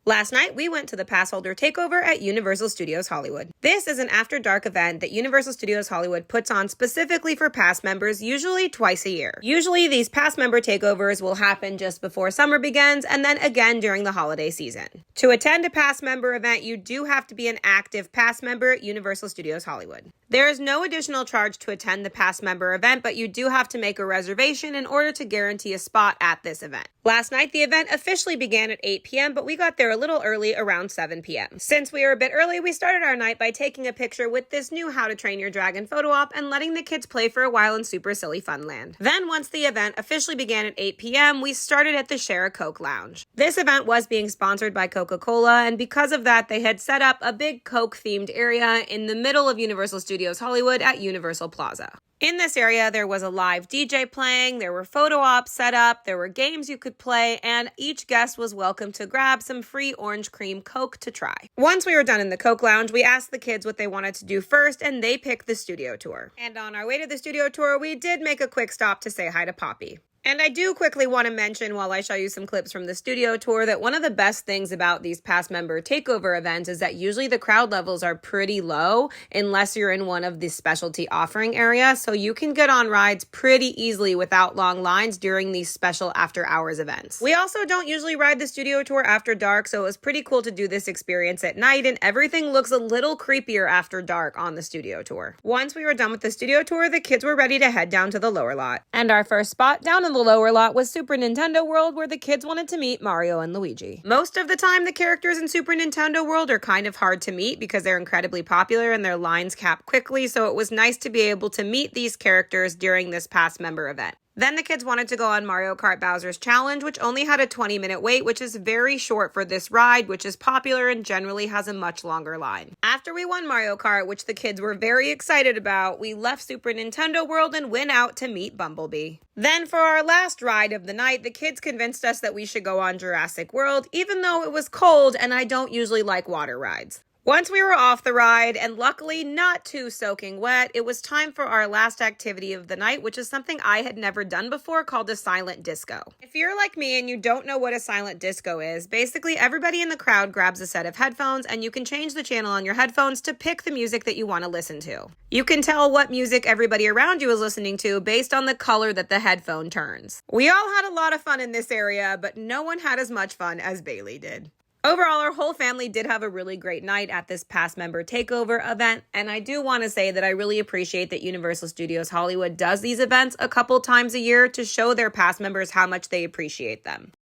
Last night, we went to the pass holder takeover at Universal Studios Hollywood. This is an after-dark event that Universal Studios Hollywood puts on specifically for pass members, usually twice a year. Usually, these pass member takeovers will happen just before summer begins and then again during the holiday season. To attend a pass member event, you do have to be an active pass member at Universal Studios Hollywood. There is no additional charge to attend the pass member event, but you do have to make a reservation in order to guarantee a spot at this event. Last night, the event officially began at 8 p.m., but we got there a little early, around 7 p.m. Since we were a bit early, we started our night by taking a picture with this new How to Train Your Dragon photo op and letting the kids play for a while in Super Silly Funland. Then, once the event officially began at 8 p.m., we started at the Share a Coke Lounge. This event was being sponsored by Coca-Cola, and because of that, they had set up a big Coke-themed area in the middle of Universal Studios Hollywood at Universal Plaza. In this area, there was a live DJ playing, there were photo ops set up, there were games you could play, and each guest was welcome to grab some free orange cream Coke to try. Once we were done in the Coke Lounge, we asked the kids what they wanted to do first, and they picked the studio tour. And on our way to the studio tour, we did make a quick stop to say hi to Poppy. And I do quickly want to mention, while I show you some clips from the studio tour, that one of the best things about these pass member takeover events is that usually the crowd levels are pretty low unless you're in one of the specialty offering areas, so you can get on rides pretty easily without long lines during these special after hours events. We also don't usually ride the studio tour after dark, so it was pretty cool to do this experience at night, and everything looks a little creepier after dark on the studio tour. Once we were done with the studio tour, the kids were ready to head down to the lower lot. And our first spot down in the lower lot was Super Nintendo World, where the kids wanted to meet Mario and Luigi. Most of the time, the characters in Super Nintendo World are kind of hard to meet because they're incredibly popular and their lines cap quickly, so it was nice to be able to meet these characters during this pass member event. Then the kids wanted to go on Mario Kart Bowser's Challenge, which only had a 20-minute wait, which is very short for this ride, which is popular and generally has a much longer line. After we won Mario Kart, which the kids were very excited about, we left Super Nintendo World and went out to meet Bumblebee. Then for our last ride of the night, the kids convinced us that we should go on Jurassic World, even though it was cold and I don't usually like water rides. Once we were off the ride, and luckily not too soaking wet, it was time for our last activity of the night, which is something I had never done before, called a silent disco. If you're like me and you don't know what a silent disco is, basically everybody in the crowd grabs a set of headphones and you can change the channel on your headphones to pick the music that you want to listen to. You can tell what music everybody around you is listening to based on the color that the headphone turns. We all had a lot of fun in this area, but no one had as much fun as Bailey did. Overall, our whole family did have a really great night at this pass member takeover event, and I do want to say that I really appreciate that Universal Studios Hollywood does these events a couple times a year to show their pass members how much they appreciate them.